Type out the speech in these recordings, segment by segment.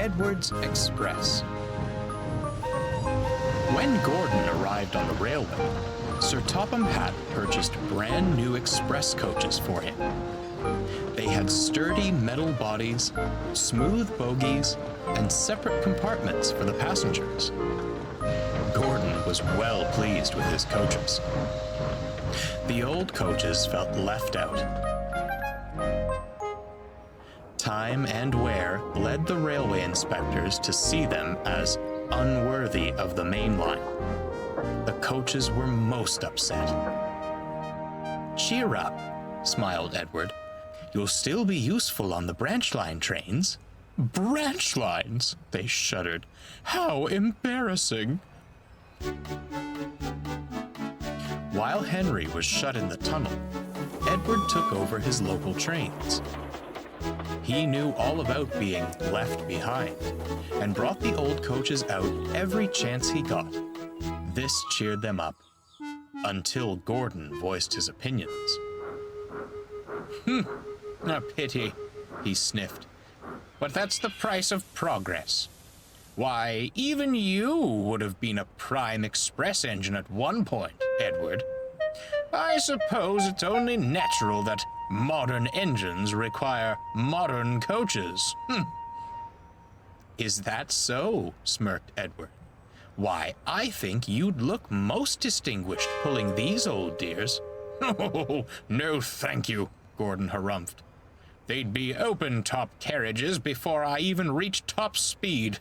Edward's Express. When Gordon arrived on the railway, Sir Topham Hatt purchased brand new express coaches for him. They had sturdy metal bodies, smooth bogies, and separate compartments for the passengers. Gordon was well pleased with his coaches. The old coaches felt left out. Time and wear led the railway inspectors to see them as unworthy of the main line. The coaches were most upset. "Cheer up," smiled Edward. "You'll still be useful on the branch line trains." "Branch lines?" they shuddered. "How embarrassing." While Henry was shut in the tunnel, Edward took over his local trains. He knew all about being left behind and brought the old coaches out every chance he got. This cheered them up, until Gordon voiced his opinions. A pity," he sniffed. "But that's the price of progress. Why, even you would have been a prime express engine at one point, Edward. I suppose it's only natural that modern engines require modern coaches." "Is that so?" smirked Edward. "Why, I think you'd look most distinguished pulling these old dears." "Oh, no thank you," Gordon harumphed. "They'd be open-top carriages before I even reached top speed.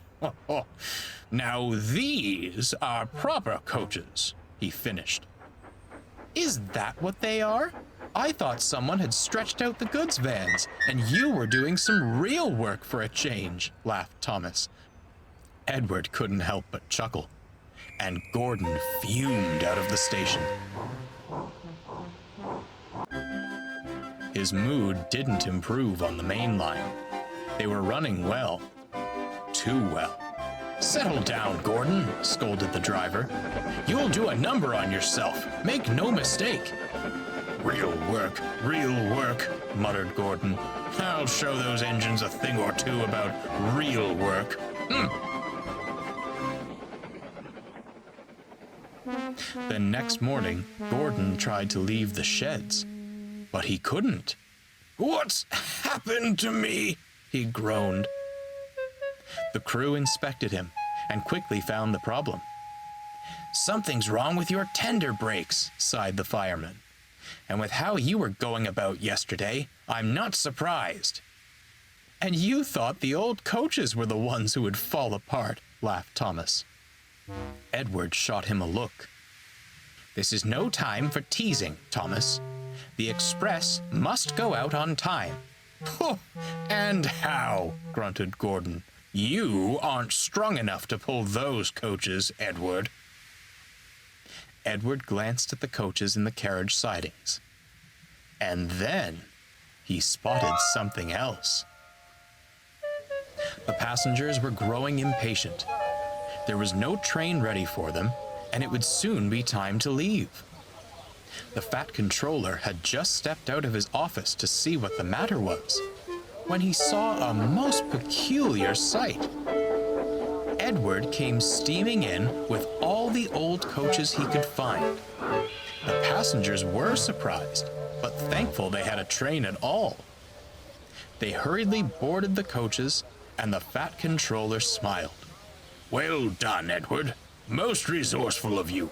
Now these are proper coaches," he finished. "Is that what they are? I thought someone had stretched out the goods vans, and you were doing some real work for a change," laughed Thomas. Edward couldn't help but chuckle, and Gordon fumed out of the station. His mood didn't improve on the main line. They were running well. Too well. "Settle down, Gordon," scolded the driver. "You'll do a number on yourself. Make no mistake." Real work," muttered Gordon. "I'll show those engines a thing or two about real work." The next morning, Gordon tried to leave the sheds, but he couldn't. "What's happened to me?" he groaned. The crew inspected him and quickly found the problem. "Something's wrong with your tender brakes," sighed the fireman. "And with how you were going about yesterday, I'm not surprised." "And you thought the old coaches were the ones who would fall apart," laughed Thomas. Edward shot him a look. "This is no time for teasing, Thomas. The express must go out on time." "And how?" grunted Gordon. "You aren't strong enough to pull those coaches, Edward." Edward glanced at the coaches in the carriage sidings. And then he spotted something else. The passengers were growing impatient. There was no train ready for them, and it would soon be time to leave. The fat controller had just stepped out of his office to see what the matter was, when he saw a most peculiar sight. Edward came steaming in with all the old coaches he could find. The passengers were surprised, but thankful they had a train at all. They hurriedly boarded the coaches, and the fat controller smiled. "Well done, Edward. Most resourceful of you.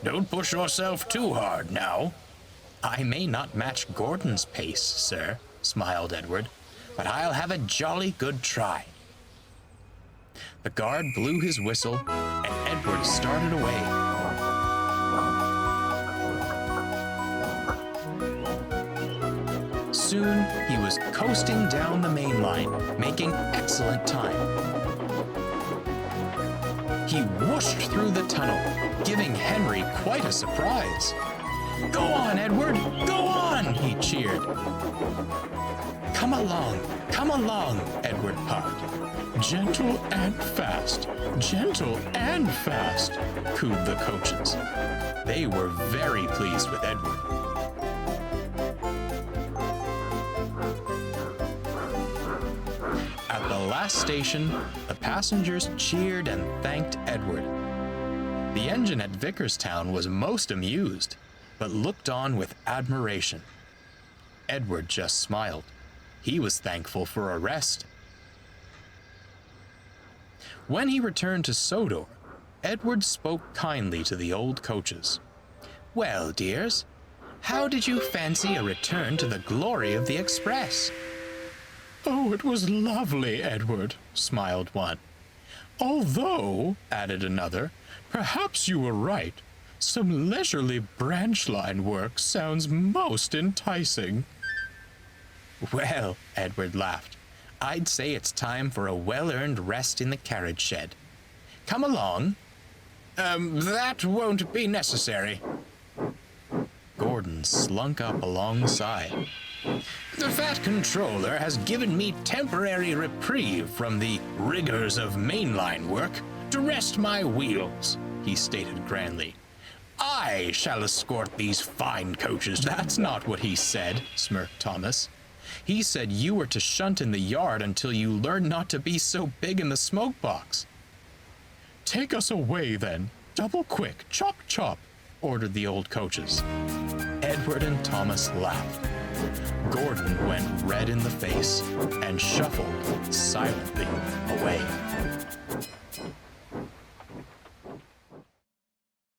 Don't push yourself too hard now." "I may not match Gordon's pace, sir," smiled Edward, "but I'll have a jolly good try." The guard blew his whistle, and Edward started away. Soon, he was coasting down the main line, making excellent time. He whooshed through the tunnel, giving Henry quite a surprise. "Go on, Edward! Go on!" he cheered. Come along," Edward puffed. "Gentle and fast, cooed the coaches. They were very pleased with Edward. At the last station, the passengers cheered and thanked Edward. The engine at Vickerstown was most amused, but looked on with admiration. Edward just smiled. He was thankful for a rest. When he returned to Sodor, Edward spoke kindly to the old coaches. "Well, dears, how did you fancy a return to the glory of the Express?" "Oh, it was lovely, Edward," smiled one. "Although," added another, "perhaps you were right. Some leisurely branch line work sounds most enticing." "Well," Edward laughed, "I'd say it's time for a well-earned rest in the carriage shed. Come along." That won't be necessary." Gordon slunk up alongside. "The Fat Controller has given me temporary reprieve from the rigors of mainline work to rest my wheels," he stated grandly. "I shall escort these fine coaches." "That's not what he said," smirked Thomas. "He said you were to shunt in the yard until you learned not to be so big in the smoke box." "Take us away, then. Double quick, chop, chop," ordered the old coaches. Edward and Thomas laughed. Gordon went red in the face and shuffled silently away.